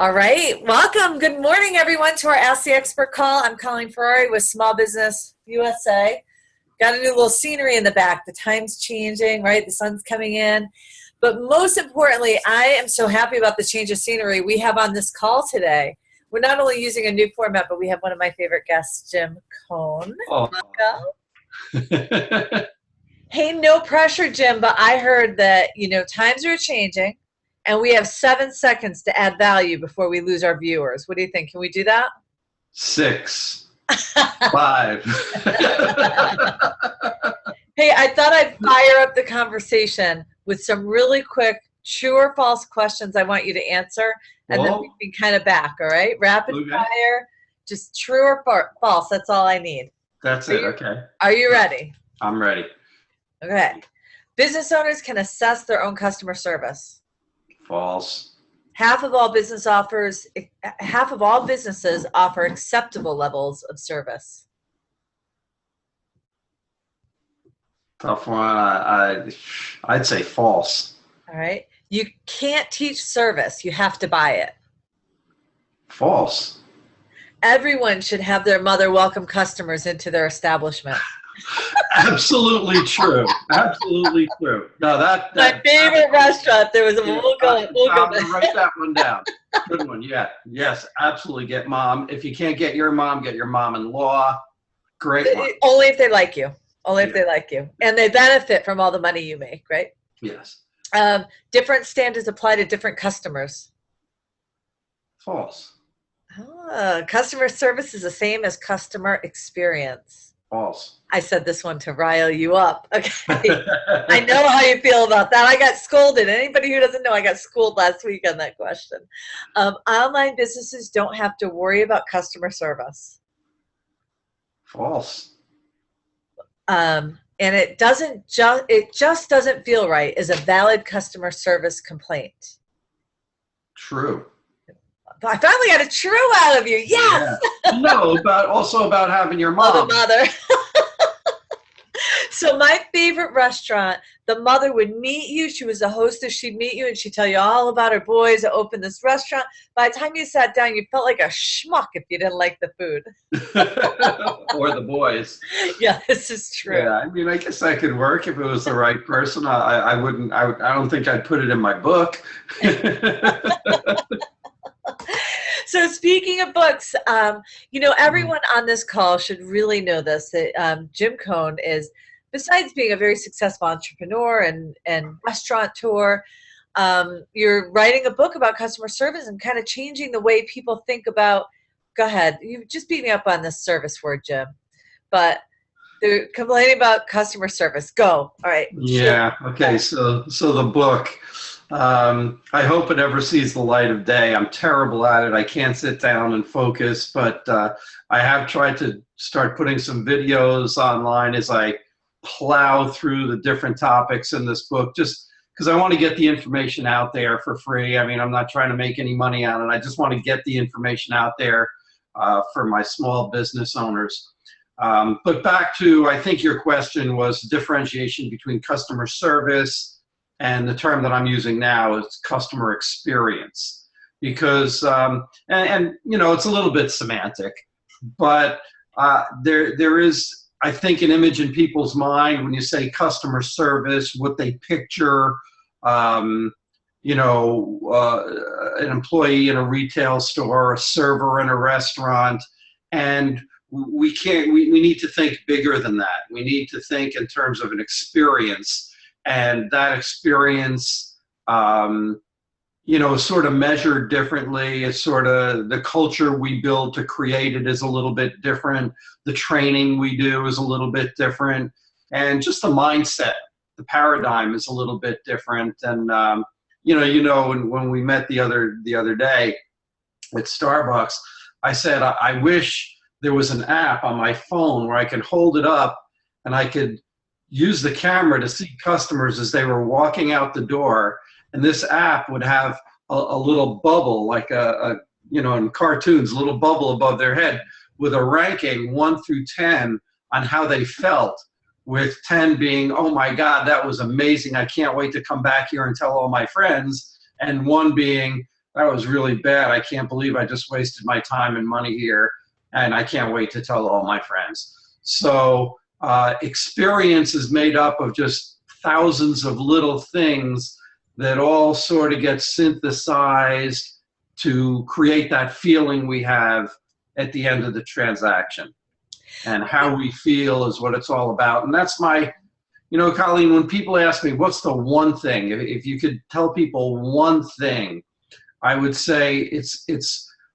All right, welcome. Good morning, everyone, to our Ask the Expert call. I'm Colleen Ferrari with Small Business USA. Got a new little scenery in the back. The time's changing, right? The sun's coming in. But most importantly, I am so happy about the change of scenery we have on this call today. We're not only using a new format, but we have one of my favorite guests, Jim Kohn. Oh. Welcome. Hey, no pressure, Jim, but I heard that, times are changing. And we have 7 seconds to add value before we lose our viewers. What do you think? Can we do that? 6, 5. Hey, I thought I'd fire up the conversation with some really quick true or false questions I want you to answer. And then we can kind of back, all right? Rapid fire, just true or false. That's all I need. That's it, okay. Are you ready? I'm ready. Okay. Business owners can assess their own customer service. False. Half of all businesses offer acceptable levels of service. Tough one. I'd say false. All right. You can't teach service. You have to buy it. False. Everyone should have their mother welcome customers into their establishment. Absolutely true. Absolutely true. No, that my favorite restaurant. There was a we'll go. Write that one down. Good one. Yeah. Yes. Absolutely. Get mom. If you can't get your mom, get your mom-in-law. Great one. Only if they like you. Only if they like you, and they benefit from all the money you make. Right. Yes. Different standards apply to different customers. False. Customer service is the same as customer experience. False. I said this one to rile you up. Okay. I know how you feel about that. I got scolded. Anybody who doesn't know, I got schooled last week on that question. Online businesses don't have to worry about customer service. False. And it just doesn't feel right is a valid customer service complaint. True. I finally got a true out of you. Yes. Yeah. No, but also about having your mom. Mother. So my favorite restaurant, the mother would meet you. She was a hostess. She'd meet you and she'd tell you all about her boys that opened this restaurant. By the time you sat down, you felt like a schmuck if you didn't like the food. Or the boys. Yeah, this is true. Yeah, I mean, I guess that could work if it was the right person. I don't think I'd put it in my book. So speaking of books, everyone on this call should really know this, that Jim Kohn is, besides being a very successful entrepreneur and restaurateur, you're writing a book about customer service and kind of changing the way people think about, go ahead, you just beat me up on this service word, Jim, but they're complaining about customer service. Go. All right. Yeah. Okay. So the book, I hope it ever sees the light of day. I'm terrible at it. I can't sit down and focus, but I have tried to start putting some videos online as I plow through the different topics in this book, just because I want to get the information out there for free. I mean, I'm not trying to make any money on it. I just want to get the information out there for my small business owners. But back to, I think your question was differentiation between customer service and the term that I'm using now is customer experience, because, it's a little bit semantic, but there is, I think, an image in people's mind when you say customer service, what they picture, an employee in a retail store, a server in a restaurant, and we need to think bigger than that. We need to think in terms of an experience. And that experience, is sort of measured differently. It's sort of the culture we build to create it is a little bit different. The training we do is a little bit different. And just the mindset, the paradigm is a little bit different. And, when we met the other day at Starbucks, I said, I wish there was an app on my phone where I could hold it up and I could use the camera to see customers as they were walking out the door, and this app would have a little bubble, like in cartoons, a little bubble above their head with a ranking 1 through 10 on how they felt, with 10 being, oh my God, that was amazing. I can't wait to come back here and tell all my friends. And 1 being, that was really bad. I can't believe I just wasted my time and money here, and I can't wait to tell all my friends. So experience is made up of just thousands of little things that all sort of get synthesized to create that feeling we have at the end of the transaction. And how we feel is what it's all about. And that's my, Colleen, when people ask me, what's the one thing, if you could tell people one thing, I would say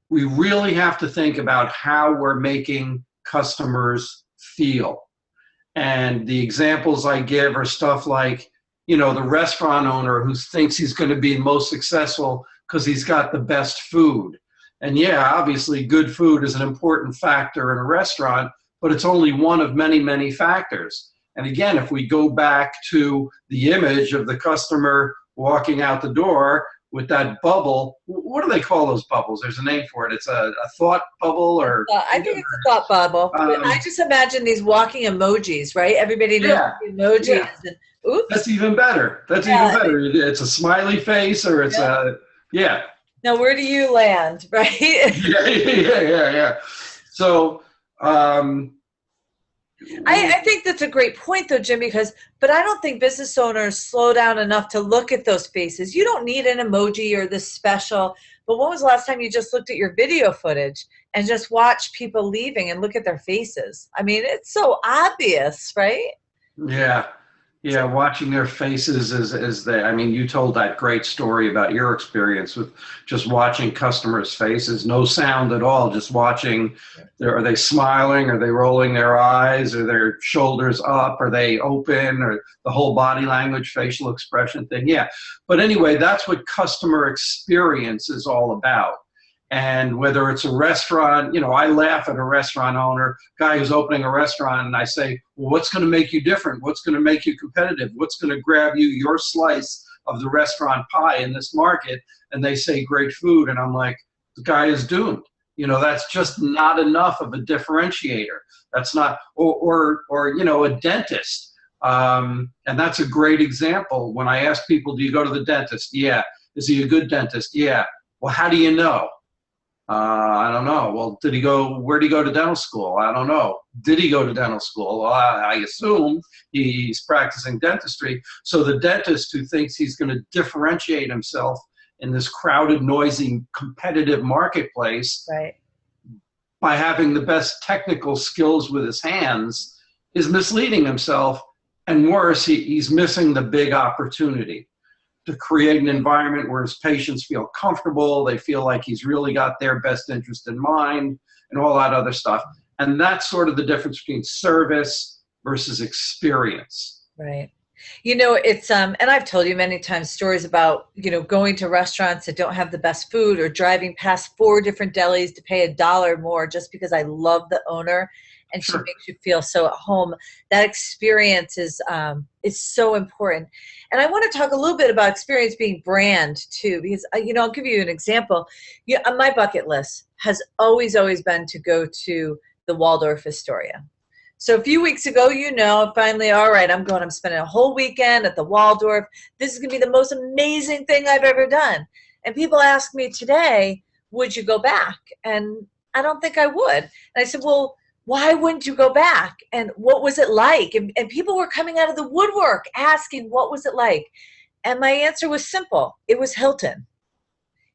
we really have to think about how we're making customers feel. And the examples I give are stuff like, the restaurant owner who thinks he's going to be most successful because he's got the best food. And yeah, obviously good food is an important factor in a restaurant, but it's only one of many, many factors. And again, if we go back to the image of the customer walking out the door with that bubble, what do they call those bubbles? There's a name for it. It's a thought bubble, or I think it's a thought bubble. I just imagine these walking emojis, right? Everybody knows what emojis. Yeah. And, oops. That's even better. That's even better. It's a smiley face, or it's Now, where do you land, right? yeah. So, I think that's a great point, though, Jim, but I don't think business owners slow down enough to look at those faces. You don't need an emoji or this special, but when was the last time you just looked at your video footage and just watched people leaving and look at their faces? I mean, it's so obvious, right? Yeah, watching their faces you told that great story about your experience with just watching customers' faces, no sound at all, just watching, are they smiling, are they rolling their eyes, are their shoulders up, are they open, or the whole body language, facial expression thing. Yeah, but anyway, that's what customer experience is all about. And whether it's a restaurant, I laugh at a restaurant owner, guy who's opening a restaurant, and I say, well, what's going to make you different? What's going to make you competitive? What's going to grab you your slice of the restaurant pie in this market? And they say great food. And I'm like, the guy is doomed. That's just not enough of a differentiator. That's not, or a dentist. And that's a great example. When I ask people, do you go to the dentist? Yeah. Is he a good dentist? Yeah. Well, how do you know? I don't know. Well, where did he go to dental school? I don't know. Did he go to dental school? Well, I assume he's practicing dentistry. So the dentist who thinks he's going to differentiate himself in this crowded, noisy, competitive marketplace, right, by having the best technical skills with his hands is misleading himself. And worse, he's missing the big opportunity to create an environment where his patients feel comfortable, they feel like he's really got their best interest in mind, and all that other stuff. And that's sort of the difference between service versus experience. Right. It's, and I've told you many times stories about, going to restaurants that don't have the best food, or driving past 4 different delis to pay $1 more just because I love the owner and she makes you feel so at home. That experience is so important. And I want to talk a little bit about experience being brand too, because, I'll give you an example. On my bucket list has always been to go to the Waldorf Astoria. So a few weeks ago, finally, all right, I'm spending a whole weekend at the Waldorf. This is going to be the most amazing thing I've ever done. And people ask me today, would you go back? And I don't think I would. And I said, well, why wouldn't you go back? And what was it like? And people were coming out of the woodwork asking, what was it like? And my answer was simple. It was Hilton.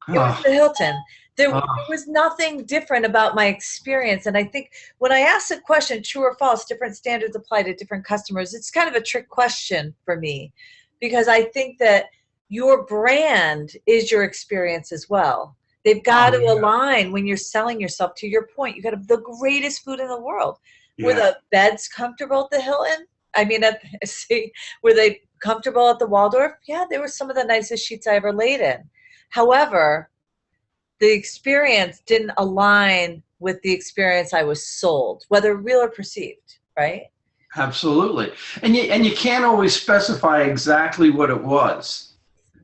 It was the Hilton. There was nothing different about my experience. And I think when I ask the question, true or false, different standards apply to different customers, it's kind of a trick question for me, because I think that your brand is your experience as well. They've got to align when you're selling yourself. To your point, you got to have the greatest food in the world. Yeah. Were the beds comfortable at the Hilton? I mean, were they comfortable at the Waldorf? Yeah, they were some of the nicest sheets I ever laid in. However, the experience didn't align with the experience I was sold, whether real or perceived, right? Absolutely. And you can't always specify exactly what it was.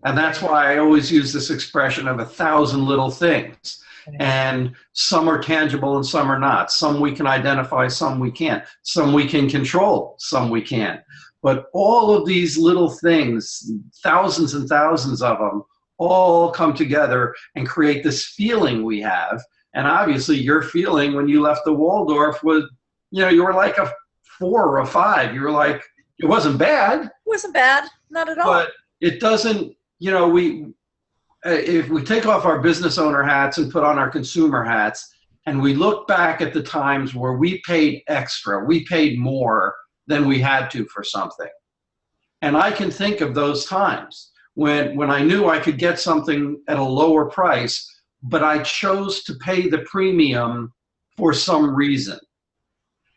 And that's why I always use this expression of 1,000 little things. And some are tangible and some are not. Some we can identify, some we can't. Some we can control, some we can't. But all of these little things, thousands and thousands of them, all come together and create this feeling we have. And obviously your feeling when you left the Waldorf was, you were like a 4 or a 5. You were like, it wasn't bad. It wasn't bad, not at all. But it doesn't, if we take off our business owner hats and put on our consumer hats, and we look back at the times where we paid extra, we paid more than we had to for something. And I can think of those times when I knew I could get something at a lower price, but I chose to pay the premium for some reason.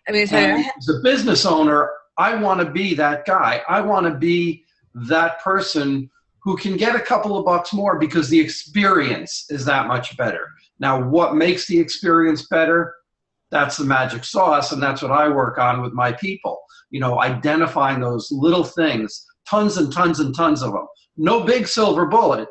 I mean, as a business owner, I want to be that guy. I want to be that person who can get a couple of bucks more because the experience is that much better. Now, what makes the experience better? That's the magic sauce, and that's what I work on with my people. Identifying those little things, tons and tons and tons of them. No big silver bullet,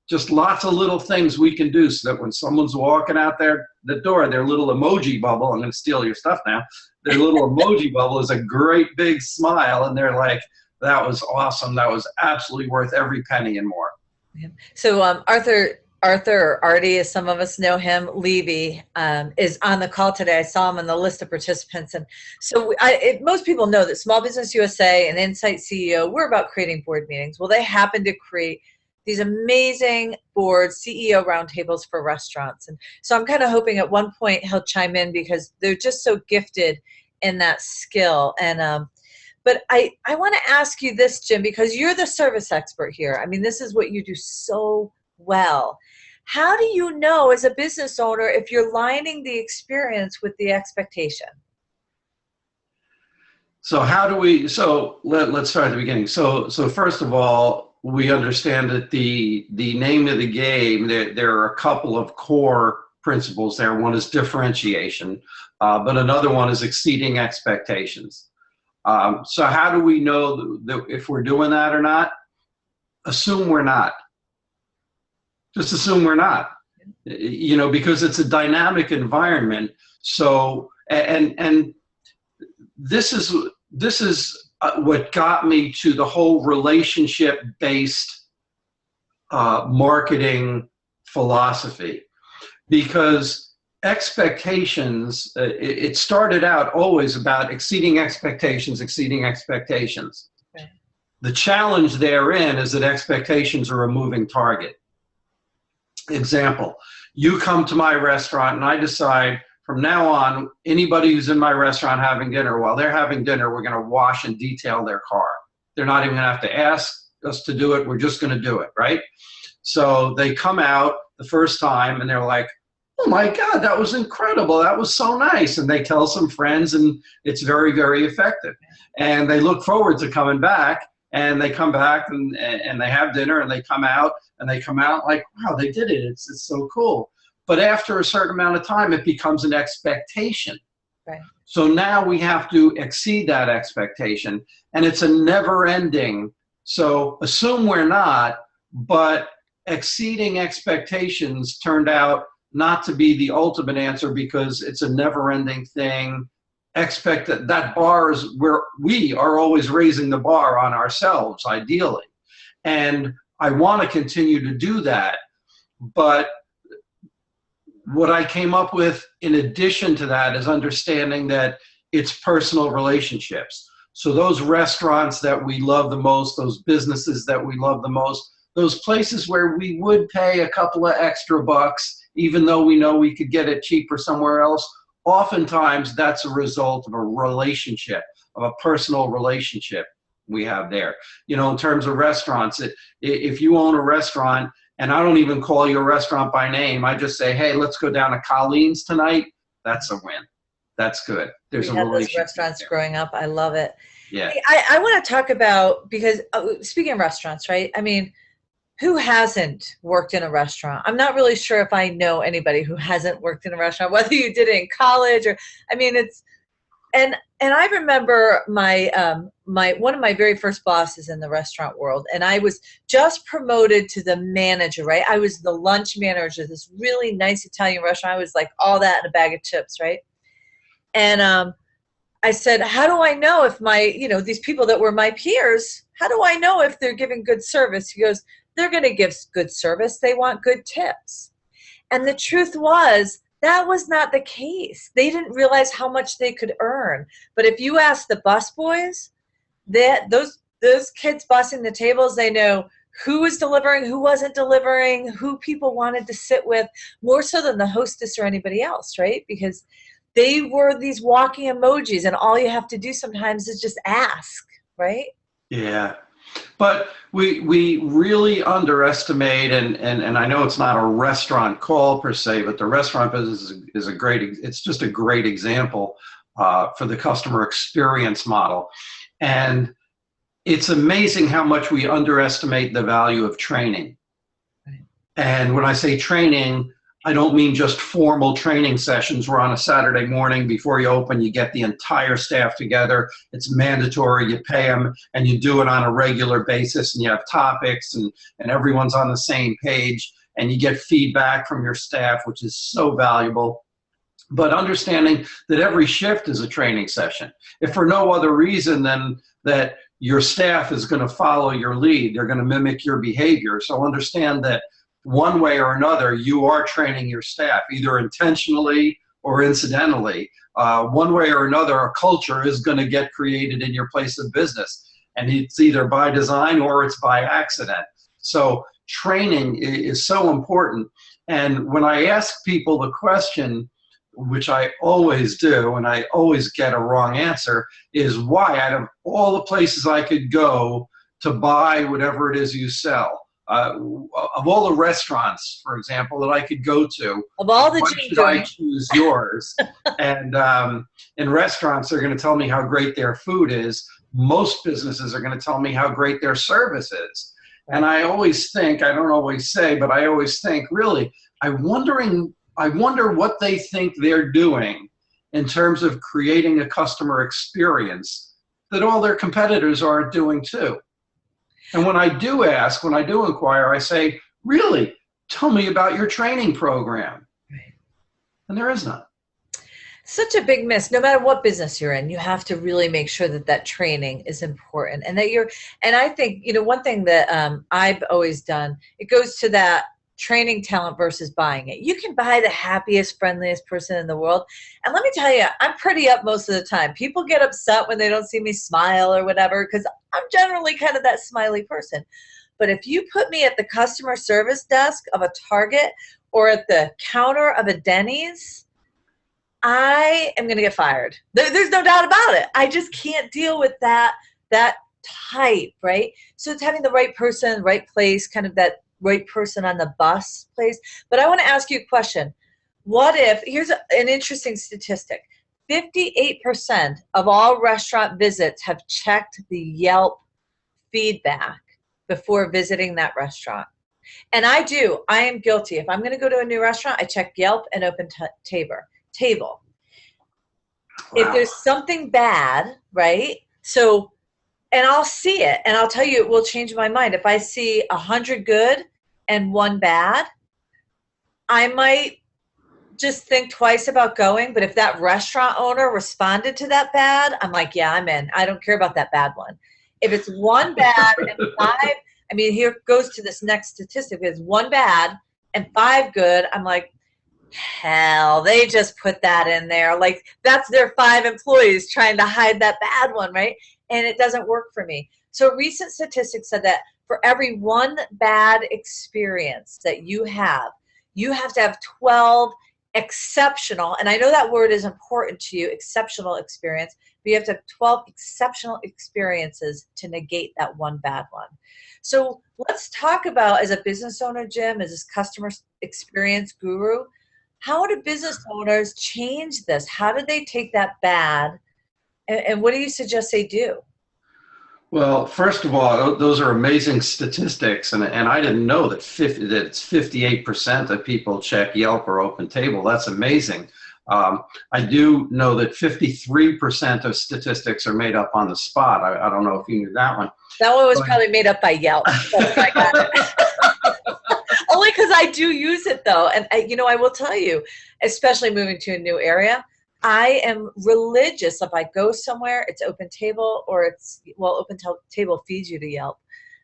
just lots of little things we can do so that when someone's walking out there the door, their little emoji bubble, I'm going to steal your stuff now, their little emoji bubble is a great big smile, and they're like, that was awesome. That was absolutely worth every penny and more. So Arthur, or Artie, as some of us know him, Levy, is on the call today. I saw him on the list of participants. And so most people know that Small Business USA and Insight CEO, we're about creating board meetings. Well, they happen to create these amazing board CEO roundtables for restaurants. And so I'm kind of hoping at one point he'll chime in because they're just so gifted in that skill. And but I want to ask you this, Jim, because you're the service expert here. I mean, this is what you do so well. How do you know as a business owner if you're lining the experience with the expectation? So let's start at the beginning. So first of all, we understand that the name of the game, there are a couple of core principles there. One is differentiation, but another one is exceeding expectations. So how do we know that if we're doing that or not? Assume we're not. Just assume we're not, because it's a dynamic environment. So, and this is what got me to the whole relationship-based marketing philosophy, because expectations, it started out always about exceeding expectations. Okay. The challenge therein is that expectations are a moving target. Example, you come to my restaurant and I decide from now on, anybody who's in my restaurant having dinner, while they're having dinner, we're going to wash and detail their car. They're not even going to have to ask us to do it. We're just going to do it, right? So they come out the first time and they're like, oh my God, that was incredible. That was so nice. And they tell some friends and it's very, very effective. And they look forward to coming back, and they come back and they have dinner and they come out like, wow, they did it. It's so cool. But after a certain amount of time, it becomes an expectation. Right. So now we have to exceed that expectation, and it's a never ending. So assume we're not, but exceeding expectations turned out not to be the ultimate answer because it's a never ending thing. Expect that bar is where we are always raising the bar on ourselves, ideally. And I want to continue to do that. But what I came up with in addition to that is understanding that it's personal relationships. So those restaurants that we love the most, those businesses that we love the most, those places where we would pay a couple of extra bucks, even though we know we could get it cheaper somewhere else, oftentimes that's a result of a relationship, of a personal relationship we have there. In terms of restaurants, if you own a restaurant, and I don't even call your restaurant by name, I just say, hey, let's go down to Colleen's tonight, that's a win. That's good. There's a relationship. Those restaurants there. Growing up, I love it. Yeah. I want to talk about, because speaking of restaurants, right? I mean, who hasn't worked in a restaurant? I'm not really sure if I know anybody who hasn't worked in a restaurant, whether you did it in college or, I mean, it's, and I remember my one of my very first bosses in the restaurant world, and I was just promoted to the manager, right? I was the lunch manager of this really nice Italian restaurant. I was like all that in a bag of chips, right? And I said, how do I know if these people that were my peers, how do I know if they're giving good service? He goes, they're going to give good service. They want good tips. And the truth was, that was not the case. They didn't realize how much they could earn. But if you ask the busboys, those kids bussing the tables, they know who was delivering, who wasn't delivering, who people wanted to sit with, more so than the hostess or anybody else, right? Because they were these walking emojis, and all you have to do sometimes is just ask, right? Yeah. But we really underestimate, and I know it's not a restaurant call per se, but the restaurant business is it's just a great example for the customer experience model. And it's amazing how much we underestimate the value of training. Right. And when I say training, I don't mean just formal training sessions where on a Saturday morning before you open, you get the entire staff together. It's mandatory, you pay them, and you do it on a regular basis, and you have topics, and everyone's on the same page, and you get feedback from your staff, which is so valuable. But understanding that every shift is a training session, if for no other reason than that your staff is going to follow your lead, they're going to mimic your behavior. So understand that one way or another, you are training your staff, either intentionally or incidentally. One way or another, a culture is going to get created in your place of business. And it's either by design or it's by accident. So training is so important. And when I ask people the question, which I always do, and I always get a wrong answer, is why, out of all the places I could go to buy whatever it is you sell, of all the restaurants, for example, that I could go to, Of all the why should I choose yours? And in restaurants, they're going to tell me how great their food is. Most businesses are going to tell me how great their service is. And I always think, I don't always say, but I always think, really, I wonder what they think they're doing in terms of creating a customer experience that all their competitors aren't doing too. And when I do inquire, I say, really, tell me about your training program. Right. And there is none. Such a big miss. No matter what business you're in, you have to really make sure that training is important, and that and I think, one thing that I've always done, it goes to that training talent versus buying it. You can buy the happiest, friendliest person in the world. And let me tell you, I'm pretty up most of the time. People get upset when they don't see me smile or whatever, because I'm generally kind of that smiley person. But if you put me at the customer service desk of a Target or at the counter of a Denny's, I am going to get fired. There's no doubt about it. I just can't deal with that type, right? So it's having the right person, right place, kind of that right person on the bus place. But I want to ask you a question. What if, here's an interesting statistic, 58% of all restaurant visits have checked the Yelp feedback before visiting that restaurant. And I am guilty. If I'm going to go to a new restaurant, I check Yelp and Open Table. Wow. If there's something bad, right? So, and I'll see it, and I'll tell you, it will change my mind. If I see 100 good and 1 bad, I might just think twice about going. But if that restaurant owner responded to that bad, I'm like, yeah, I'm in. I don't care about that bad one. If it's 1 bad and 5, here goes to this next statistic. If it's 1 bad and 5 good, I'm like, hell, they just put that in there. Like, that's their 5 employees trying to hide that bad one, right? And it doesn't work for me. So recent statistics said that for every 1 bad experience that you have to have 12 exceptional, and I know that word is important to you, exceptional experience, but you have to have 12 exceptional experiences to negate that 1 bad one. So let's talk about, as a business owner, Jim, as a customer experience guru, how do business owners change this? How do they take that bad, and what do you suggest they do? Well, first of all, those are amazing statistics, and I didn't know that it's 58% of people check Yelp or Open Table. That's amazing. I do know that 53% of statistics are made up on the spot. I don't know if you knew that one. That one was probably made up by Yelp. I got it. Only because I do use it, though. And, I will tell you, especially moving to a new area, I am religious. If I go somewhere, it's Open Table, or Open Table feeds you to Yelp.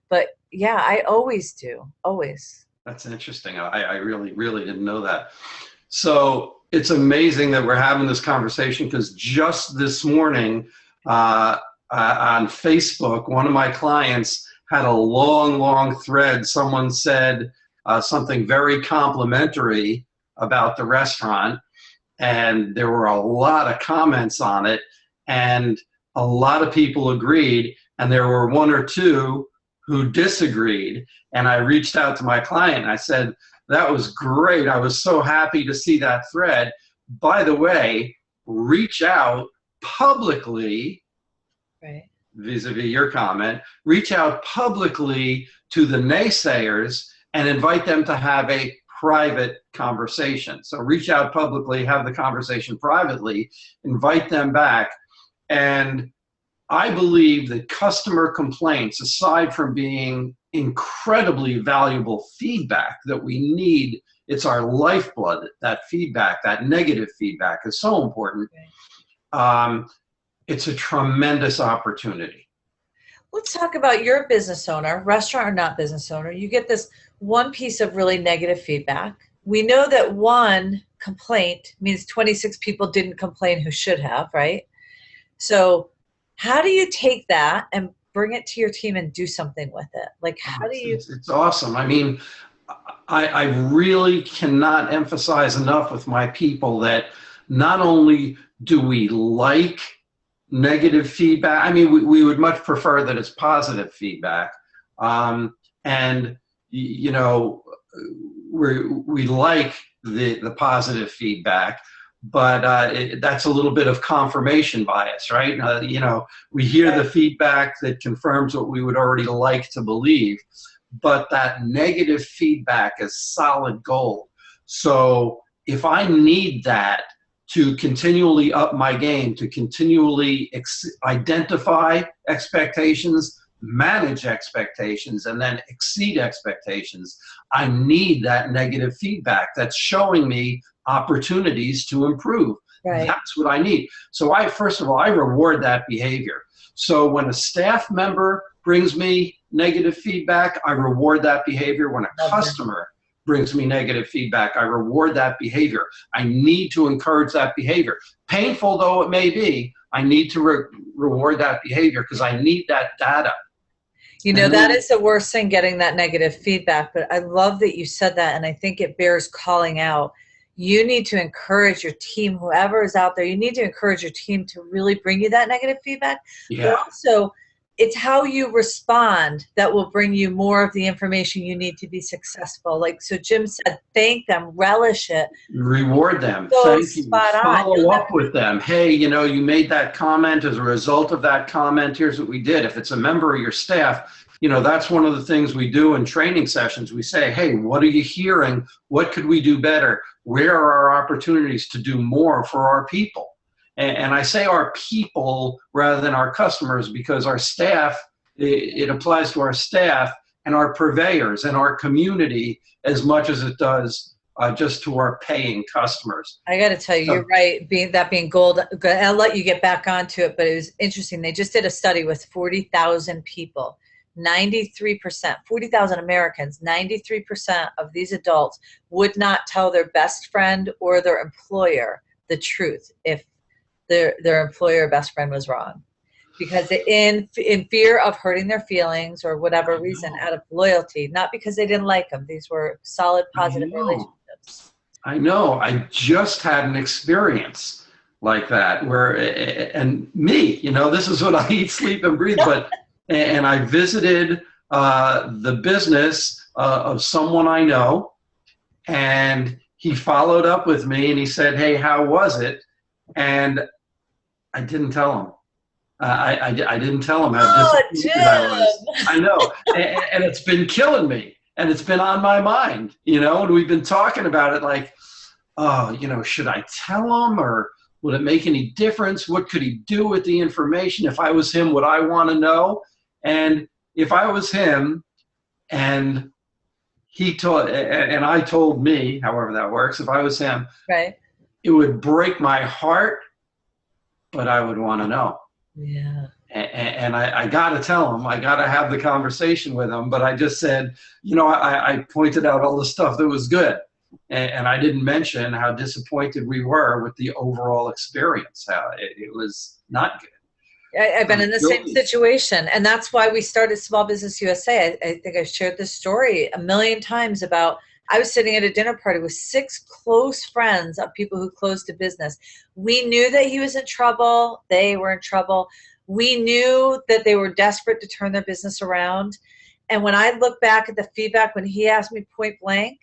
But Yeah, I always do. Always. That's interesting. I really, really didn't know that. So it's amazing that we're having this conversation because just this morning on Facebook, one of my clients had a long, long thread. Someone said something very complimentary about the restaurant, and there were a lot of comments on it, and a lot of people agreed, and there were one or two who disagreed. And I reached out to my client and I said, that was great. I was so happy to see that thread. By the way, reach out publicly, Right. vis-a-vis your comment, reach out publicly to the naysayers and invite them to have a private conversation. So reach out publicly, have the conversation privately, invite them back. And I believe that customer complaints, aside from being incredibly valuable feedback that we need, it's our lifeblood, that feedback, that negative feedback is so important. It's a tremendous opportunity. Let's talk about your business owner, restaurant or not business owner. You get this one piece of really negative feedback. We know that one complaint means 26 people didn't complain who should have, right? So how do you take that and bring it to your team and do something with it? Like, how do you? It's awesome. I mean, I really cannot emphasize enough with my people that not only do we like negative feedback, I mean, we would much prefer that it's positive feedback. And, you know, we like the positive feedback, but that's a little bit of confirmation bias, right? You know, we hear the feedback that confirms what we would already like to believe, but that negative feedback is solid gold. So if I need that to continually up my game, to continually identify expectations, manage expectations, and then exceed expectations, I need that negative feedback that's showing me opportunities to improve. Right. That's what I need. So first of all, I reward that behavior. So when a staff member brings me negative feedback, I reward that behavior. When a customer brings me negative feedback, I reward that behavior. I need to encourage that behavior. Painful though it may be, I need to reward that behavior because I need that data. You know, that is the worst thing, getting that negative feedback. But I love that you said that, and I think it bears calling out. You need to encourage your team, whoever is out there, you need to encourage your team to really bring you that negative feedback. Yeah. But also, it's how you respond that will bring you more of the information you need to be successful. Like, so Jim said, thank them, relish it. Reward them. So thank you. spot on. Follow up with them. Hey, you know, you made that comment. As a result of that comment, here's what we did. If it's a member of your staff, you know, that's one of the things we do in training sessions. We say, hey, what are you hearing? What could we do better? Where are our opportunities to do more for our people? And I say our people rather than our customers because our staff, it applies to our staff and our purveyors and our community as much as it does just to our paying customers. I got to tell you, you're right. Being gold, I'll let you get back onto it, but it was interesting. They just did a study with 40,000 people. 93%, 40,000 Americans, 93% of these adults would not tell their best friend or their employer the truth if their employer or best friend was wrong, because in fear of hurting their feelings or whatever reason, out of loyalty, not because they didn't like them. These were solid, positive relationships. I know. I just had an experience like that where, and me, you know, this is what I eat, sleep, and breathe, but, and I visited the business of someone I know, and he followed up with me and he said, hey, how was it? And I didn't tell him. I didn't tell him how disappointed I was. I know, and it's been killing me, and it's been on my mind, you know, and we've been talking about it like, oh, you know, should I tell him, or would it make any difference? What could he do with the information? If I was him, would I want to know? And if I was him and he told, and I told me, however that works, if I was him, right, it would break my heart, but I would want to know. Yeah. And I got to tell him, I got to have the conversation with him. But I just said, I pointed out all the stuff that was good. And I didn't mention how disappointed we were with the overall experience. How it was not good. I've been in the same situation, and that's why we started Small Business USA. I think I've shared this story a million times about I was sitting at a dinner party with 6 close friends of people who closed a business. We knew that he was in trouble. They were in trouble. We knew that they were desperate to turn their business around. And when I look back at the feedback, when he asked me point blank,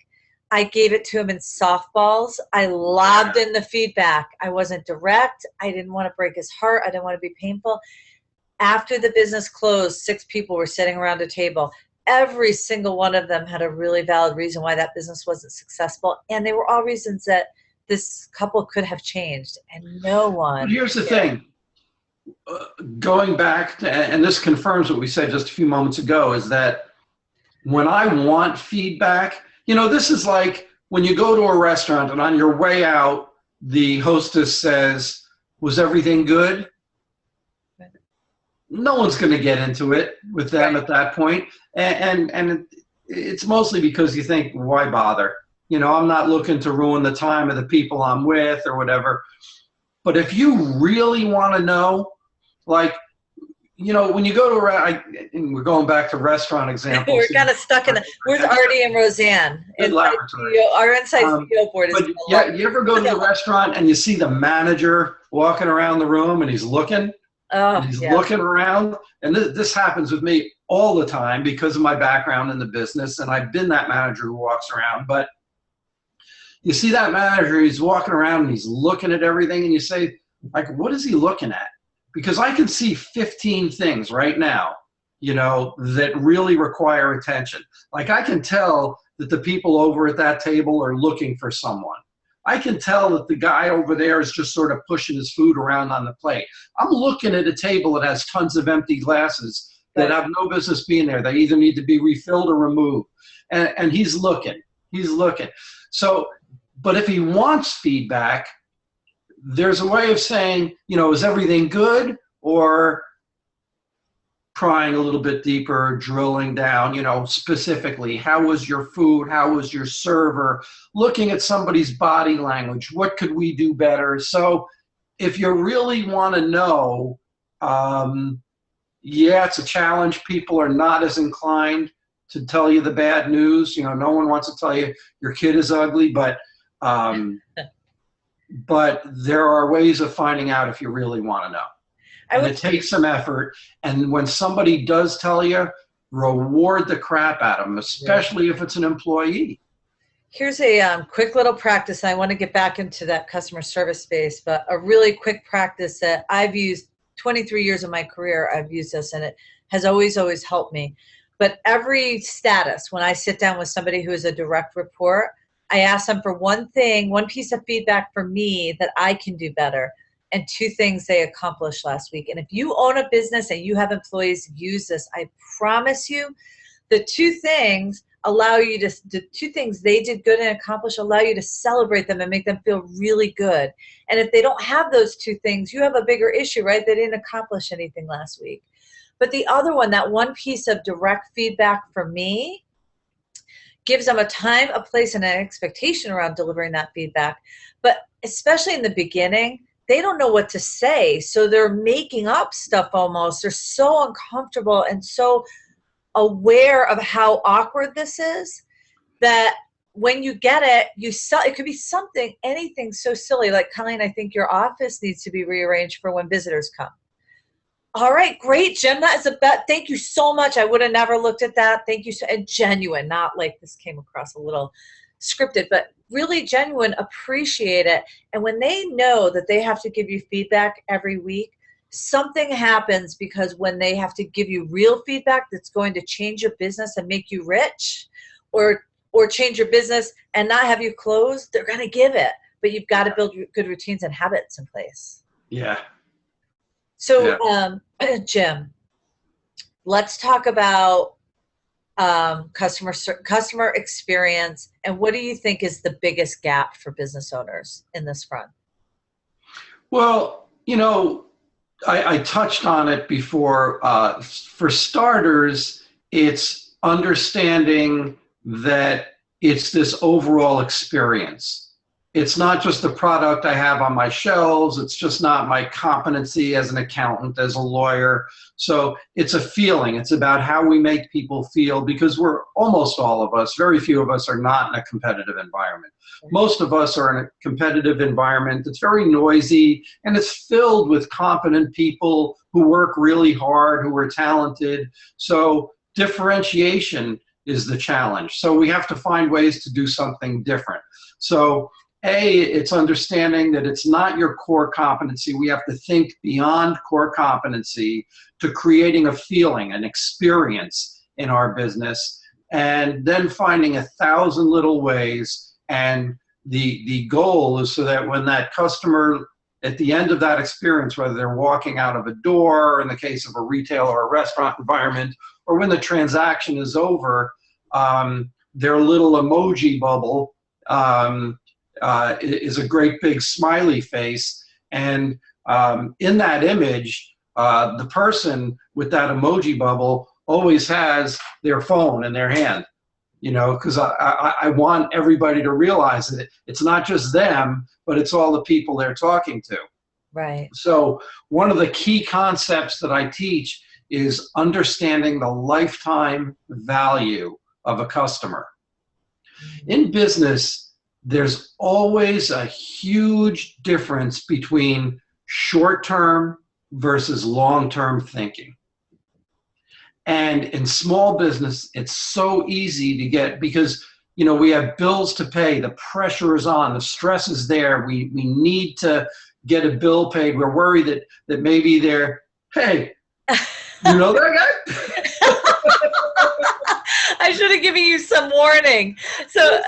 I gave it to him in softballs. I lobbed in the feedback. I wasn't direct. I didn't want to break his heart. I didn't want to be painful. After the business closed, 6 people were sitting around a table. Every single one of them had a really valid reason why that business wasn't successful. And they were all reasons that this couple could have changed. And no one. But here's the thing. Going back to, and this confirms what we said just a few moments ago, is that when I want feedback, this is like when you go to a restaurant and on your way out, the hostess says, "Was everything good?" No one's going to get into it with them at that point. And it's mostly because you think, why bother? I'm not looking to ruin the time of the people I'm with or whatever. But if you really want to know, like, when you go to and we're going back to restaurant examples. We're kind of stuck in where's Artie and Roseanne? Laboratory. Our inside CEO board is. But yeah, you ever go to the restaurant and you see the manager walking around the room and he's looking? Oh, he's looking around, and this happens with me all the time because of my background in the business, and I've been that manager who walks around. But you see that manager, he's walking around and he's looking at everything, and you say, like, what is he looking at? Because I can see 15 things right now, that really require attention. Like, I can tell that the people over at that table are looking for someone. I can tell that the guy over there is just sort of pushing his food around on the plate. I'm looking at a table that has tons of empty glasses that have no business being there. They either need to be refilled or removed. And he's looking. So, but if he wants feedback, there's a way of saying, is everything good? Or prying a little bit deeper, drilling down, specifically, how was your food? How was your server? Looking at somebody's body language, what could we do better? So if you really want to know, it's a challenge. People are not as inclined to tell you the bad news. No one wants to tell you your kid is ugly, but there are ways of finding out if you really want to know. And it takes some effort. And when somebody does tell you, reward the crap out of them, especially if it's an employee. Here's a quick little practice. I want to get back into that customer service space, but a really quick practice that I've used 23 years of my career. I've used this, and it has always helped me. But every status, when I sit down with somebody who is a direct report, I ask them for one thing, one piece of feedback for me that I can do better, and 2 things they accomplished last week. And if you own a business and you have employees use this, I promise you the 2 things allow you to, the 2 things they did good and accomplished allow you to celebrate them and make them feel really good. And if they don't have those 2 things, you have a bigger issue, right? They didn't accomplish anything last week. But the other one, that one piece of direct feedback for me, gives them a time, a place, and an expectation around delivering that feedback. But especially in the beginning, they don't know what to say. So they're making up stuff almost. They're so uncomfortable and so aware of how awkward this is that when you get it, it could be something, anything so silly like, Colleen, I think your office needs to be rearranged for when visitors come. All right, great, Jim. That is a bet. Thank you so much. I would have never looked at that. Thank you. And genuine, not like this came across a little scripted, but really genuine, appreciate it. And when they know that they have to give you feedback every week, something happens, because when they have to give you real feedback that's going to change your business and make you rich, or change your business and not have you close, they're going to give it. But you've got to build good routines and habits in place. Yeah. So, Jim, let's talk about customer experience, and what do you think is the biggest gap for business owners in this front? Well, I touched on it before. For starters, it's understanding that it's this overall experience. It's not just the product I have on my shelves. It's just not my competency as an accountant, as a lawyer. So it's a feeling. It's about how we make people feel, because we're almost all of us, very few of us are not in a competitive environment. Most of us are in a competitive environment that's very noisy, and it's filled with competent people who work really hard, who are talented. So differentiation is the challenge. So we have to find ways to do something different. So it's understanding that it's not your core competency. We have to think beyond core competency to creating a feeling, an experience in our business, and then finding 1,000 little ways. And the goal is so that when that customer, at the end of that experience, whether they're walking out of a door, in the case of a retail or a restaurant environment, or when the transaction is over, their little emoji bubble is a great big smiley face. And in that image, the person with that emoji bubble always has their phone in their hand, because I want everybody to realize that it's not just them, but it's all the people they're talking to. Right. So one of the key concepts that I teach is understanding the lifetime value of a customer. In business, there's always a huge difference between short-term versus long-term thinking. And in small business, it's so easy to get, because we have bills to pay, the pressure is on, the stress is there, we need to get a bill paid. We're worried that maybe they're, hey, you know that guy? I should have given you some warning. So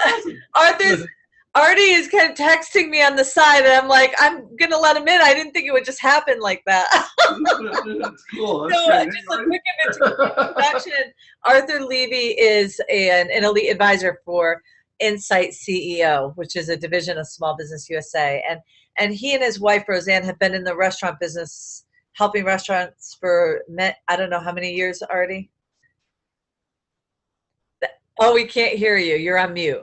Artie is kind of texting me on the side, and I'm like, I'm going to let him in. I didn't think it would just happen like that. That's cool. That's so just a quick introduction. Arthur Levy is an elite advisor for Insight CEO, which is a division of Small Business USA. And he and his wife, Roseanne, have been in the restaurant business, helping restaurants for, I don't know how many years, Artie? Oh, we can't hear you. You're on mute.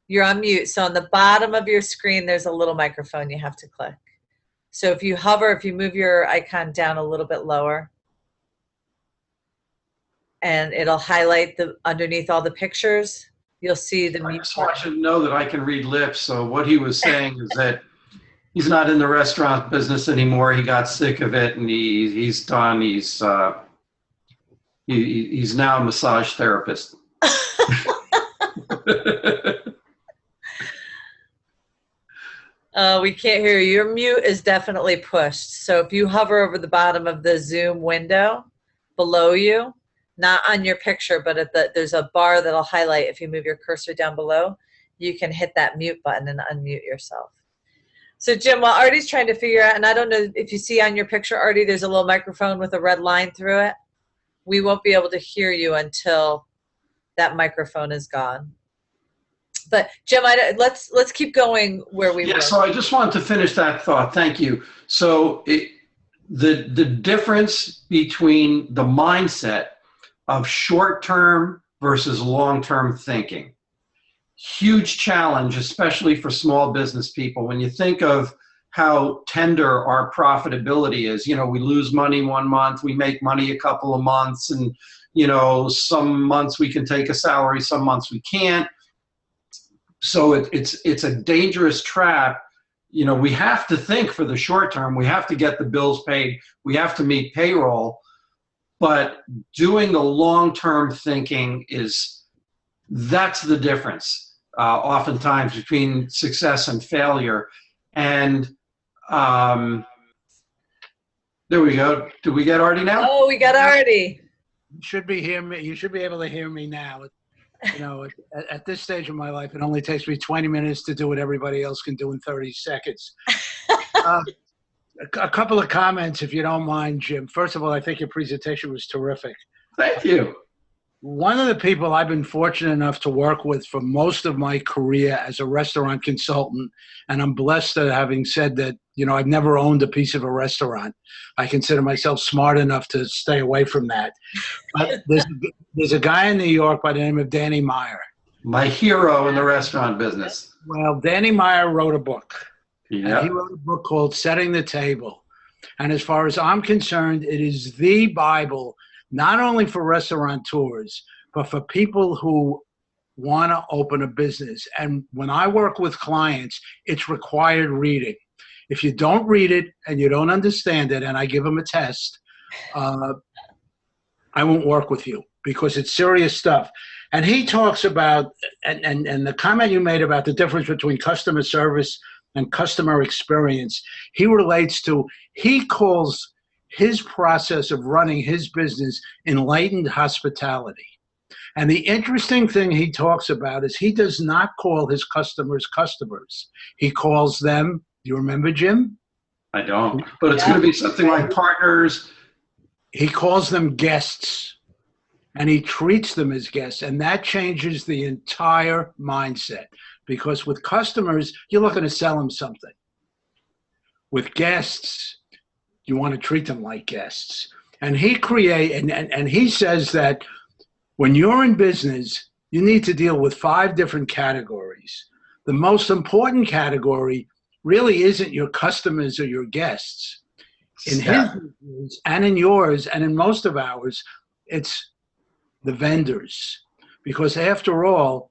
You're on mute. So on the bottom of your screen, there's a little microphone you have to click. So if you hover, if you move your icon down a little bit lower, and it'll highlight underneath all the pictures, you'll see the mute. I just want you to know that I can read lips. So what he was saying is that he's not in the restaurant business anymore. He got sick of it, and he's done. He's now a massage therapist. We can't hear you. Your mute is definitely pushed. So if you hover over the bottom of the Zoom window below you, not on your picture, but there's a bar that'll highlight. If you move your cursor down below, you can hit that mute button and unmute yourself. So Jim, while Artie's trying to figure out, and I don't know if you see on your picture, Artie, there's a little microphone with a red line through it. We won't be able to hear you until that microphone is gone. But Jim, let's keep going where we were. Yeah, so I just wanted to finish that thought. Thank you. So the difference between the mindset of short-term versus long-term thinking, huge challenge, especially for small business people. When you think of how tender our profitability is, we lose money one month, we make money a couple of months, and some months we can take a salary, some months we can't. So it's a dangerous trap. We have to think for the short term. We have to get the bills paid. We have to meet payroll. But doing the long-term thinking that's the difference, oftentimes, between success and failure. And there we go. Did we get Artie now? Oh, we got Artie. You should be able to hear me now. At this stage of my life, it only takes me 20 minutes to do what everybody else can do in 30 seconds. A couple of comments, if you don't mind, Jim. First of all, I think your presentation was terrific. Thank you. One of the people I've been fortunate enough to work with for most of my career as a restaurant consultant, and I'm blessed at having said that, I've never owned a piece of a restaurant. I consider myself smart enough to stay away from that. But there's a guy in New York by the name of Danny Meyer. My hero in the restaurant business. Well, Danny Meyer wrote a book. Yeah. He wrote a book called Setting the Table. And as far as I'm concerned, it is the Bible, not only for restaurateurs, but for people who want to open a business. And when I work with clients, it's required reading. If you don't read it and you don't understand it, and I give them a test, I won't work with you because it's serious stuff. And he talks about, and the comment you made about the difference between customer service and customer experience, he calls his process of running his business enlightened hospitality. And the interesting thing he talks about is he does not call his customers customers. He calls them, do you remember, Jim? I don't, but it's going to be something like partners. He calls them guests, and he treats them as guests, and that changes the entire mindset. Because with customers, you're looking to sell them something. With guests, you want to treat them like guests. And he says that when you're in business, you need to deal with 5 different categories. The most important category really isn't your customers or your guests. In his business and in yours and in most of ours, it's the vendors. Because after all,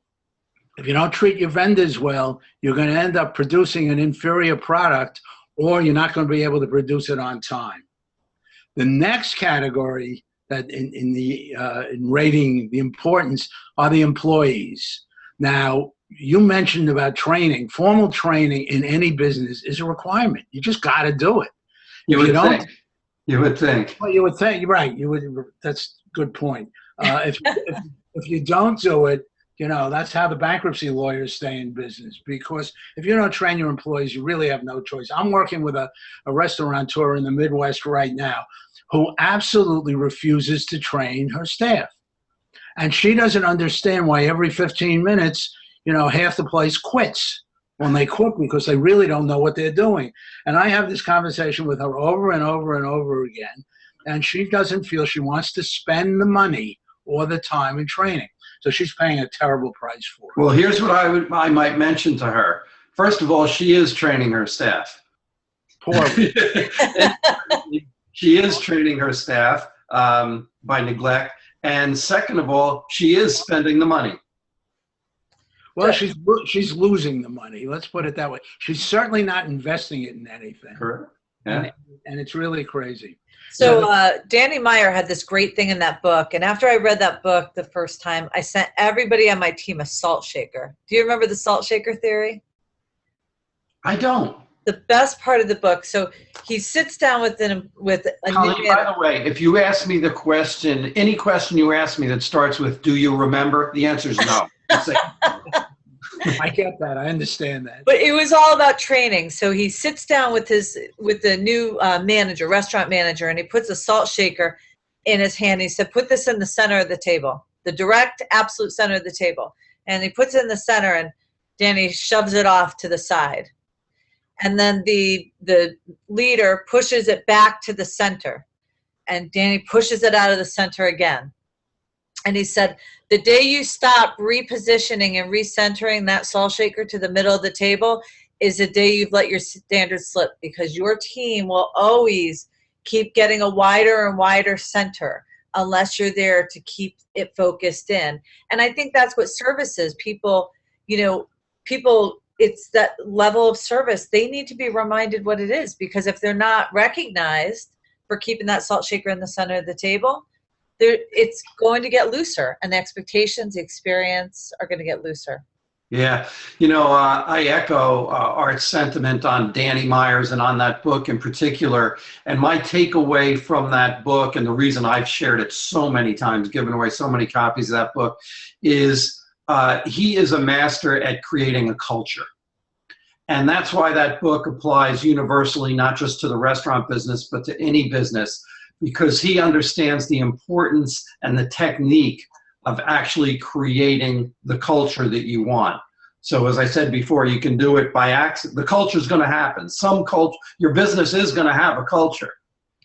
if you don't treat your vendors well, you're going to end up producing an inferior product, or you're not going to be able to produce it on time. The next category that in rating the importance are the employees. Now, you mentioned about training. Formal training in any business is a requirement. You just got to do it. You would think. Well, you would think. You're right. That's a good point. If you don't do it, that's how the bankruptcy lawyers stay in business. Because if you don't train your employees, you really have no choice. I'm working with a restaurateur in the Midwest right now who absolutely refuses to train her staff. And she doesn't understand why every 15 minutes, half the place quits when they quit because they really don't know what they're doing. And I have this conversation with her over and over and over again. And she doesn't feel she wants to spend the money or the time in training. So she's paying a terrible price for it. Well, here's what I might mention to her. First of all, she is training her staff. Poor. She is training her staff by neglect. And second of all, she is spending the money. Well, she's losing the money. Let's put it that way. She's certainly not investing it in anything. Correct. Yeah. And it's really crazy. So Danny Meyer had this great thing in that book. And after I read that book the first time, I sent everybody on my team a salt shaker. Do you remember the salt shaker theory? I don't. The best part of the book. So he sits down with a Colleen, by the way, if you ask me the question, any question you ask me that starts with, do you remember? The answer is no. I get that. I understand that. But it was all about training. So he sits down with the new restaurant manager, and he puts a salt shaker in his hand. He said, put this in the center of the table, the direct, absolute center of the table. And he puts it in the center, and Danny shoves it off to the side. And then the leader pushes it back to the center, and Danny pushes it out of the center again. And he said, the day you stop repositioning and recentering that salt shaker to the middle of the table is the day you've let your standards slip, because your team will always keep getting a wider and wider center unless you're there to keep it focused in. And I think that's what service is. People, it's that level of service. They need to be reminded what it is, because if they're not recognized for keeping that salt shaker in the center of the table, it's going to get looser, and the expectations, the experience are going to get looser. Yeah. I echo Art's sentiment on Danny Myers and on that book in particular. And my takeaway from that book, and the reason I've shared it so many times, given away so many copies of that book, is he is a master at creating a culture. And that's why that book applies universally, not just to the restaurant business, but to any business, because he understands the importance and the technique of actually creating the culture that you want. So as I said before, you can do it by accident. The culture is going to happen. Some culture, your business is going to have a culture.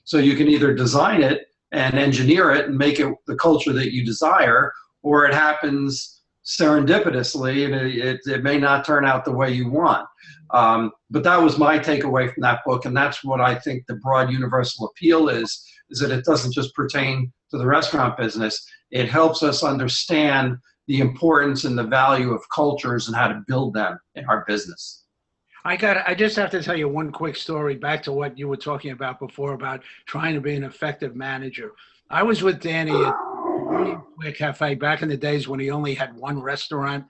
So you can either design it and engineer it and make it the culture that you desire, or it happens serendipitously and it may not turn out the way you want. But that was my takeaway from that book, and that's what I think the broad universal appeal is that it doesn't just pertain to the restaurant business. It helps us understand the importance and the value of cultures and how to build them in our business. I just have to tell you one quick story back to what you were talking about before about trying to be an effective manager. I was with Danny at a cafe back in the days when he only had one restaurant,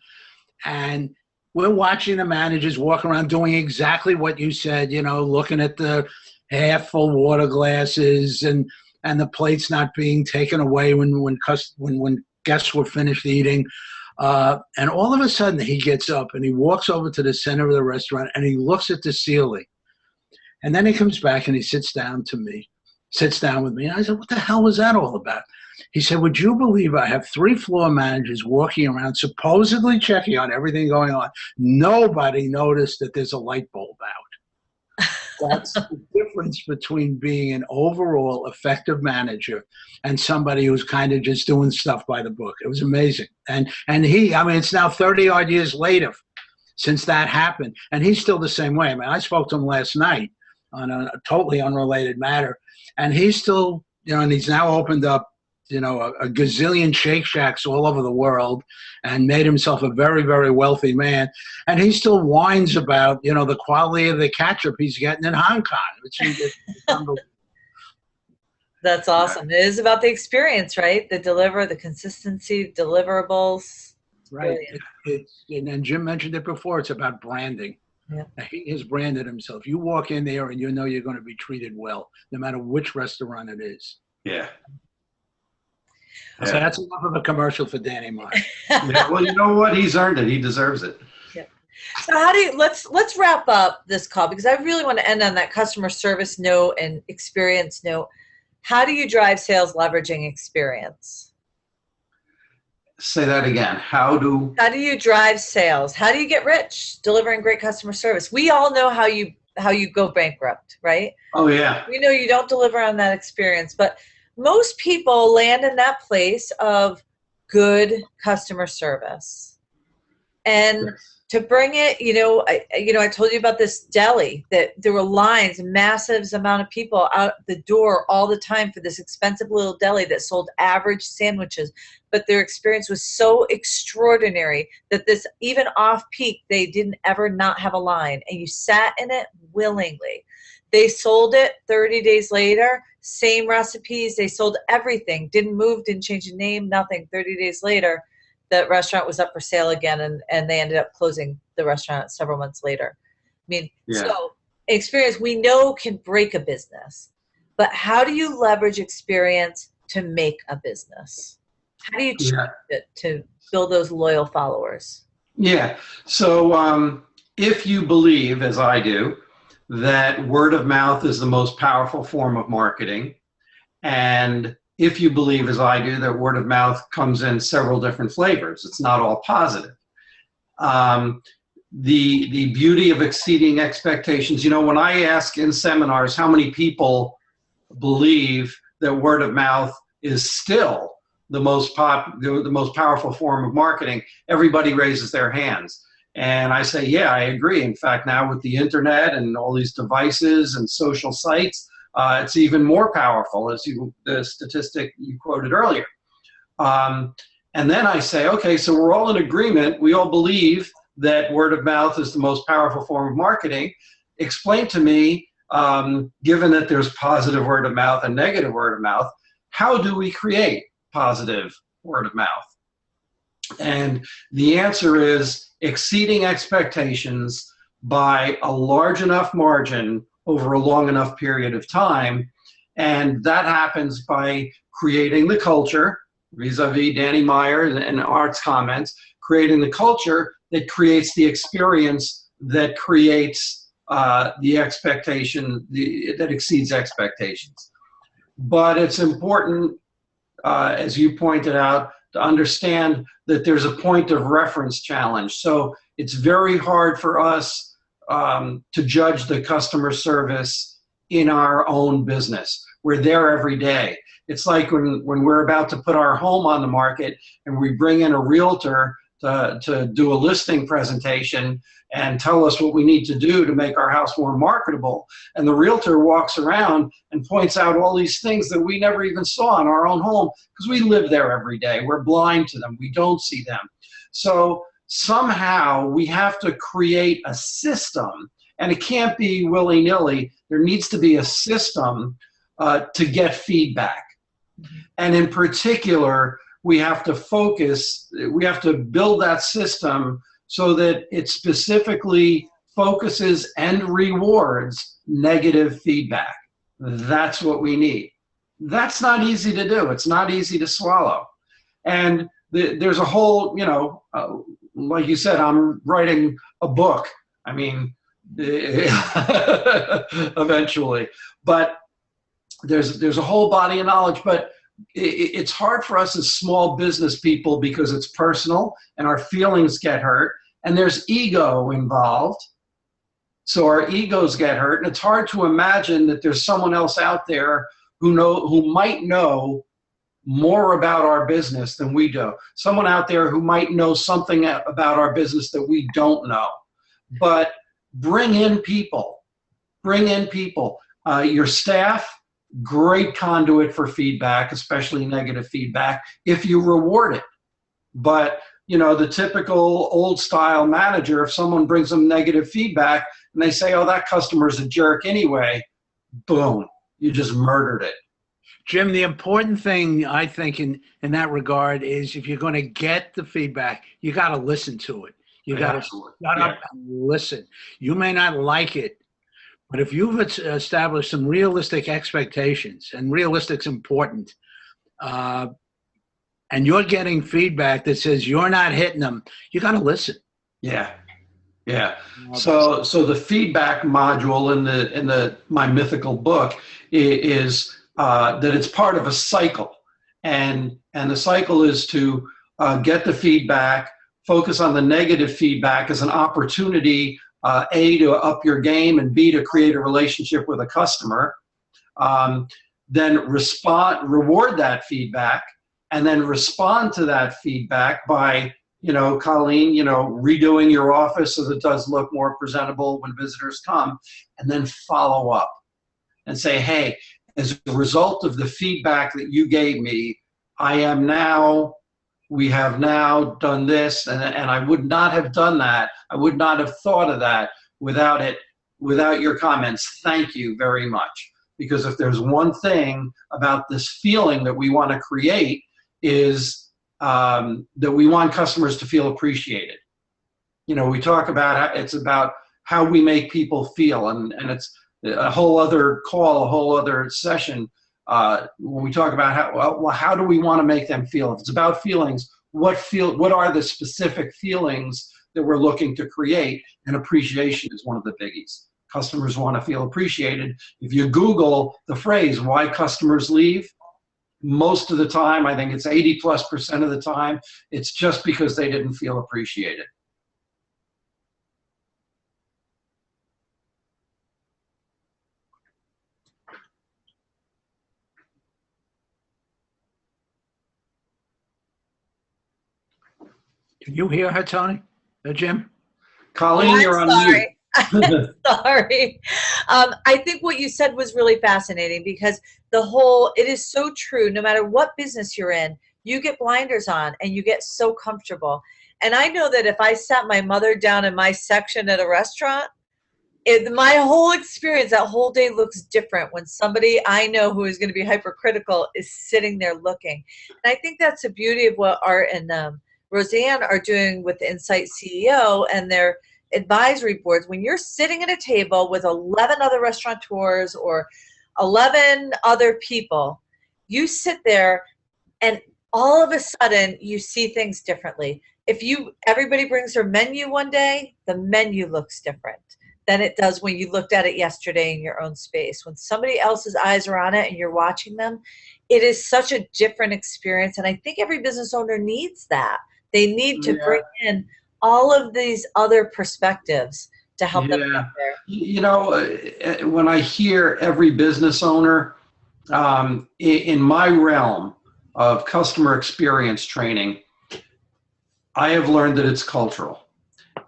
and we're watching the managers walk around doing exactly what you said, you know, looking at the half full water glasses and the plates not being taken away when guests were finished eating. And all of a sudden he gets up and he walks over to the center of the restaurant and he looks at the ceiling. And then he comes back and he sits down with me. And I said, what the hell was that all about? He said, would you believe I have 3 floor managers walking around supposedly checking on everything going on? Nobody noticed that there's a light bulb out. That's the difference between being an overall effective manager and somebody who's kind of just doing stuff by the book. It was amazing. And it's now 30 odd years later since that happened. And he's still the same way. I mean, I spoke to him last night on a totally unrelated matter, and he's still, you know, and he's now opened up, you know, a gazillion Shake Shacks all over the world and made himself a very, very wealthy man. And he still whines about, you know, the quality of the ketchup he's getting in Hong Kong. It's unbelievable. That's awesome. It is about the experience, right? The consistency, deliverables. Right. And Jim mentioned it before. It's about branding. Yeah. He has branded himself. You walk in there and you know you're going to be treated well, no matter which restaurant it is. Yeah. So that's enough of a commercial for Danny Meyer. Yeah, well, you know what? He's earned it. He deserves it. Yeah. So let's wrap up this call, because I really want to end on that customer service note and experience note. How do you drive sales leveraging experience? Say that again. How do you drive sales? How do you get rich delivering great customer service? We all know how you go bankrupt, right? Oh yeah. We know you don't deliver on that experience, but most people land in that place of good customer service. And to bring it, I told you about this deli that there were lines, massive amount of people out the door all the time for this expensive little deli that sold average sandwiches. But their experience was so extraordinary that this, even off peak, they didn't ever not have a line, and you sat in it willingly. They sold it 30 days later, same recipes. They sold everything, didn't move, didn't change the name, nothing. 30 days later, the restaurant was up for sale again, and they ended up closing the restaurant several months later. I mean, So experience we know can break a business, but how do you leverage experience to make a business? How do you change it to build those loyal followers? Yeah. So if you believe, as I do, that word of mouth is the most powerful form of marketing, and if you believe, as I do, that word of mouth comes in several different flavors, it's not all positive. The beauty of exceeding expectations, when I ask in seminars how many people believe that word of mouth is still the most powerful form of marketing, everybody raises their hands. And I say, yeah, I agree. In fact, now with the internet and all these devices and social sites, it's even more powerful, as the statistic you quoted earlier. And then I say, okay, so we're all in agreement. We all believe that word of mouth is the most powerful form of marketing. Explain to me, given that there's positive word of mouth and negative word of mouth, how do we create positive word of mouth? And the answer is exceeding expectations by a large enough margin over a long enough period of time. And that happens by creating the culture, vis-a-vis Danny Meyer and Art's comments, creating the culture that creates the experience that creates the expectation, that exceeds expectations. But it's important, as you pointed out, to understand that there's a point of reference challenge. So it's very hard for us to judge the customer service in our own business. We're there every day. It's like when we're about to put our home on the market and we bring in a realtor to do a listing presentation and tell us what we need to do to make our house more marketable. And the realtor walks around and points out all these things that we never even saw in our own home because we live there every day. We're blind to them. We don't see them. So somehow we have to create a system, and it can't be willy-nilly. There needs to be a system to get feedback. And in particular, we have to focus, we have to build that system so that it specifically focuses and rewards negative feedback. That's what we need. That's not easy to do. It's not easy to swallow. And there's a whole, like you said, I'm writing a book. I mean, eventually. But there's a whole body of knowledge, but it's hard for us as small business people because it's personal and our feelings get hurt and there's ego involved. So our egos get hurt, and it's hard to imagine that there's someone else out there who might know more about our business than we do. Someone out there who might know something about our business that we don't know. But bring in people. Bring in people. Your staff, great conduit for feedback, especially negative feedback, if you reward it. But, the typical old style manager, if someone brings them negative feedback and they say, oh, that customer's a jerk anyway, boom, you just murdered it. Jim, the important thing, I think, in that regard is if you're going to get the feedback, you got to listen to it. You got to shut up and listen. You may not like it, but if you've established some realistic expectations, and realistic's important, and you're getting feedback that says you're not hitting them, you got to listen. Yeah. So the feedback module in my mythical book is that it's part of a cycle, and the cycle is to get the feedback, focus on the negative feedback as an opportunity, A, to up your game, and B, to create a relationship with a customer. Then reward that feedback, and then respond to that feedback by, Colleen, redoing your office so that it does look more presentable when visitors come, and then follow up and say, hey, as a result of the feedback that you gave me, we have now done this, and I would not have done that. I would not have thought of that without your comments. Thank you very much. Because if there's one thing about this feeling that we want to create is that we want customers to feel appreciated. We talk about it's about how we make people feel, and it's a whole other call, a whole other session when we talk about how do we want to make them feel. If it's about feelings, what are the specific feelings that we're looking to create? And appreciation is one of the biggies. Customers want to feel appreciated. If you Google the phrase "why customers leave," most of the time, I think it's 80+% of the time, it's just because they didn't feel appreciated. Can you hear her, Tony? Jim? Colleen, you're on mute. Sorry. I think what you said was really fascinating because it is so true. No matter what business you're in, you get blinders on and you get so comfortable. And I know that if I sat my mother down in my section at a restaurant, my whole experience, that whole day looks different when somebody I know who is going to be hypercritical is sitting there looking. And I think that's the beauty of what Art and Roseanne are doing with Insight CEO and their advisory boards. When you're sitting at a table with 11 other restaurateurs or 11 other people, you sit there and all of a sudden you see things differently. If everybody brings their menu one day, the menu looks different. than it does when you looked at it yesterday in your own space. When somebody else's eyes are on it and you're watching them, it is such a different experience. And I think every business owner needs that. They need to Yeah. bring in all of these other perspectives to help them Yeah. get there. You know, when I hear every business owner, in my realm of customer experience training, I have learned that it's cultural.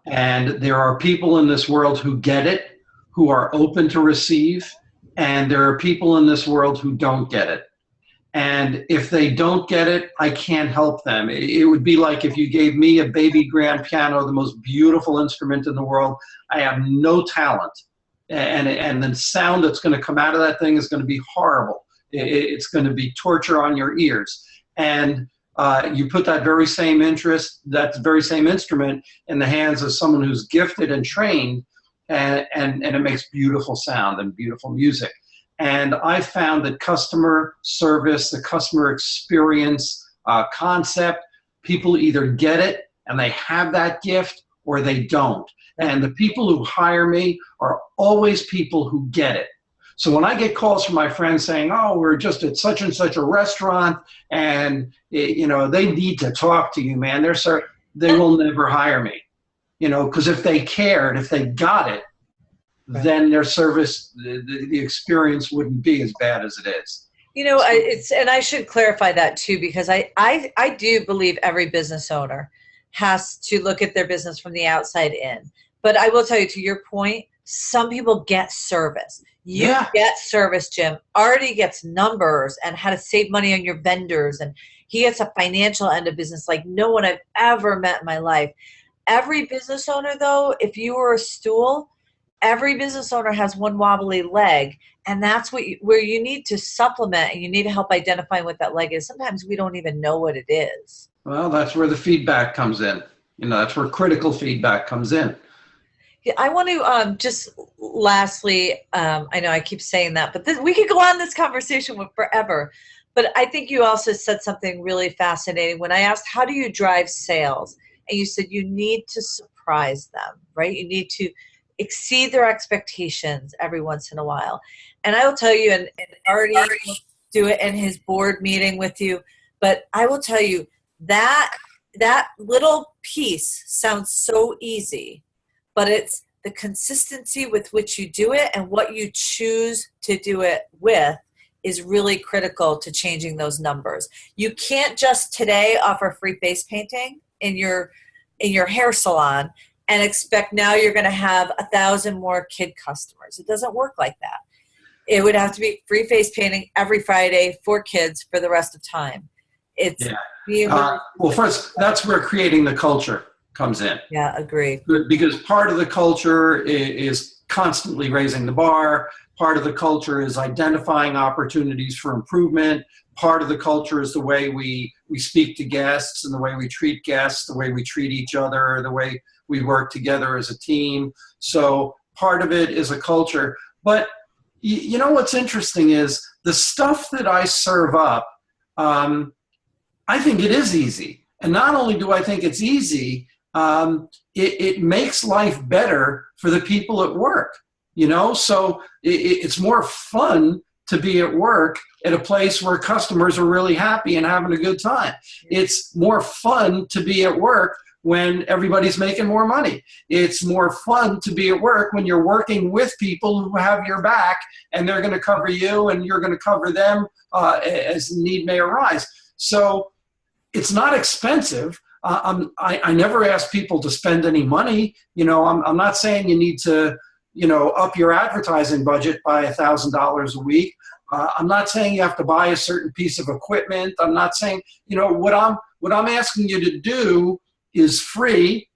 And there are people in this world who get it, who are open to receive, and there are people in this world who don't get it. And if they don't get it, I can't help them. It would be like if you gave me a baby grand piano, the most beautiful instrument in the world. I have no talent. And the sound that's going to come out of that thing is going to be horrible. It's going to be torture on your ears. And you put that very same that very same instrument in the hands of someone who's gifted and trained, and it makes beautiful sound and beautiful music. And I found that customer service, the customer experience concept, people either get it and they have that gift or they don't. And the people who hire me are always people who get it. So when I get calls from my friends saying, oh, we're just at such and such a restaurant and they need to talk to you, man, they will never hire me. Because if they cared, if they got it, then their service, the experience wouldn't be as bad as it is. And I should clarify that too, because I do believe every business owner has to look at their business from the outside in. But I will tell you, to your point, some people get service. You get service, Jim. Artie gets numbers and how to save money on your vendors. And he gets a financial end of business like no one I've ever met in my life. Every business owner, though, if you were a stool, every business owner has one wobbly leg, and that's where you need to supplement, and you need to help identify what that leg is. Sometimes we don't even know what it is. Well, that's where the feedback comes in. That's where critical feedback comes in. Yeah, I want to just lastly, I know I keep saying that, but we could go on this conversation forever. But I think you also said something really fascinating when I asked, how do you drive sales? And you said you need to surprise them, right? You need to exceed their expectations every once in a while. And I will tell you, and Artie will do it in his board meeting with you, but I will tell you that little piece sounds so easy, but it's the consistency with which you do it and what you choose to do it with is really critical to changing those numbers. You can't just today offer free face painting in your hair salon and expect now you're going to have 1,000 more kid customers. It doesn't work like that. It would have to be free face painting every Friday for kids for the rest of time. Well, first, that's where creating the culture comes in. Yeah, agree. Because part of the culture is constantly raising the bar. Part of the culture is identifying opportunities for improvement. Part of the culture is the way we speak to guests and the way we treat guests, the way we treat each other, the way we work together as a team. So part of it is a culture. But you know what's interesting is the stuff that I serve up, I think it is easy. And not only do I think it's easy, it makes life better for the people at work. So it's more fun to be at work at a place where customers are really happy and having a good time. It's more fun to be at work when everybody's making more money. It's more fun to be at work when you're working with people who have your back and they're going to cover you and you're going to cover them as need may arise. So it's not expensive. I never ask people to spend any money. I'm not saying you need to up your advertising budget by $1,000 a week. I'm not saying you have to buy a certain piece of equipment. I'm not saying, what I'm asking you to do is free.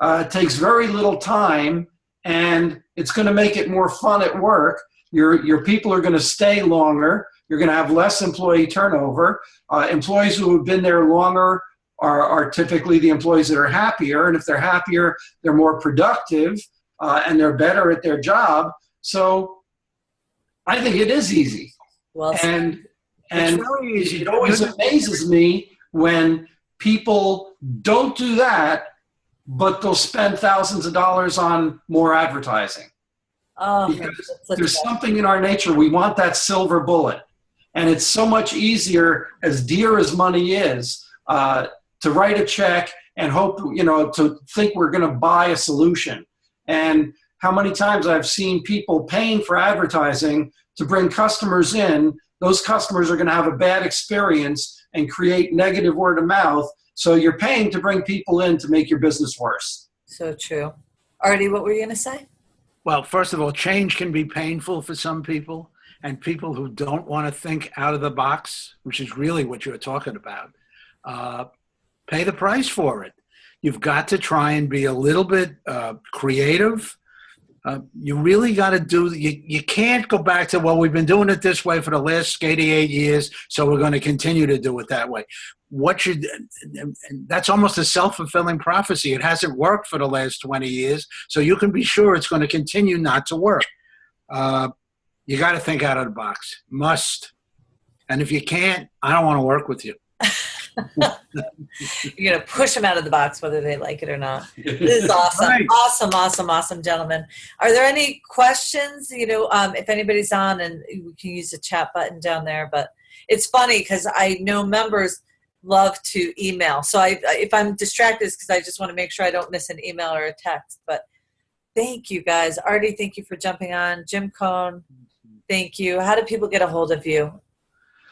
It takes very little time, and it's going to make it more fun at work. Your people are going to stay longer. You're going to have less employee turnover. Employees who have been there longer are typically the employees that are happier. And if they're happier, they're more productive. And they're better at their job. So I think it is easy. Well, and it always amazes me when people don't do that, but they'll spend thousands of dollars on more advertising. Oh, Because that's such there's a something in our nature. We want that silver bullet. And it's so much easier, as dear as money is, to write a check and hope, to think we're going to buy a solution. And how many times I've seen people paying for advertising to bring customers in, those customers are going to have a bad experience and create negative word of mouth. So you're paying to bring people in to make your business worse. so true. Artie, what were you going to say? Well, first of all, change can be painful for some people, and people who don't want to think out of the box, which is really what you're talking about, pay the price for it. You've got to try and be a little bit creative. You really got to you can't go back to, well, we've been doing it this way for the last 88 years, so we're going to continue to do it that way. That's almost a self-fulfilling prophecy. It hasn't worked for the last 20 years, so you can be sure it's going to continue not to work. You got to think out of the box. Must. And if you can't, I don't want to work with you. You're going to push them out of the box, whether they like it or not. This is awesome. Right. Awesome, gentlemen. Are there any questions? If anybody's on, and we can use the chat button down there, but it's funny because I know members love to email. So if I'm distracted, it's because I just want to make sure I don't miss an email or a text. But thank you, guys. Artie, thank you for jumping on. Jim Kohn, thank you. How do people get a hold of you?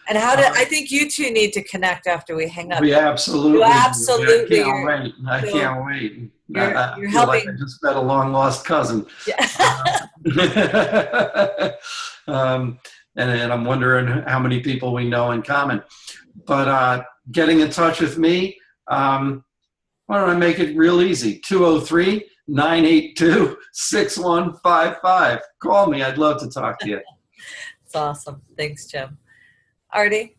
And I think you two need to connect after we hang up. We absolutely. I can't wait. I can't wait. You're I feel helping. like I just met a long lost cousin. Yeah. And I'm wondering how many people we know in common. But getting in touch with me, why don't I make it real easy? 203-982-6155. Call me. I'd love to talk to you. It's awesome. Thanks, Jim. Artie?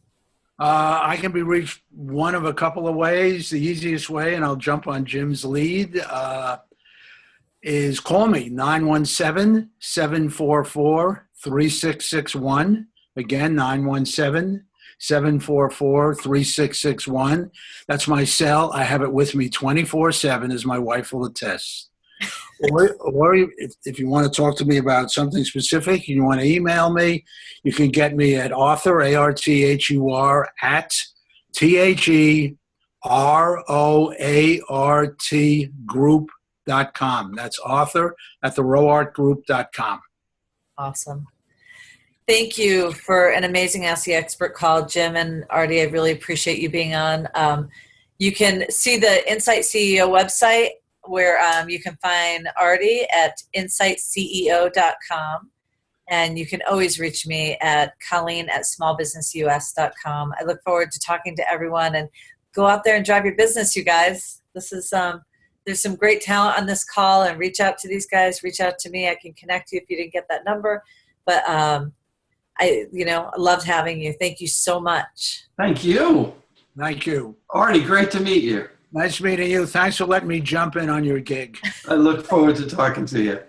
I can be reached one of a couple of ways. The easiest way, and I'll jump on Jim's lead, is call me, 917-744-3661. Again, 917-744-3661. That's my cell. I have it with me 24/7, as my wife will attest. Or if you want to talk to me about something specific, you want to email me, you can get me at Arthur, ARTHUR, at THEROART group.com. That's Arthur at theroartgroup.com. Awesome. Thank you for an amazing Ask the Expert call, Jim and Artie. I really appreciate you being on. You can see the Insight CEO website, where you can find Artie at insightceo.com. And you can always reach me at Colleen at smallbusinessus.com. I look forward to talking to everyone, and go out there and drive your business, you guys. This is there's some great talent on this call, and reach out to these guys, reach out to me. I can connect you if you didn't get that number. But I loved having you. Thank you so much. Thank you. Thank you. Artie, great to meet you. Nice meeting you. Thanks for letting me jump in on your gig. I look forward to talking to you.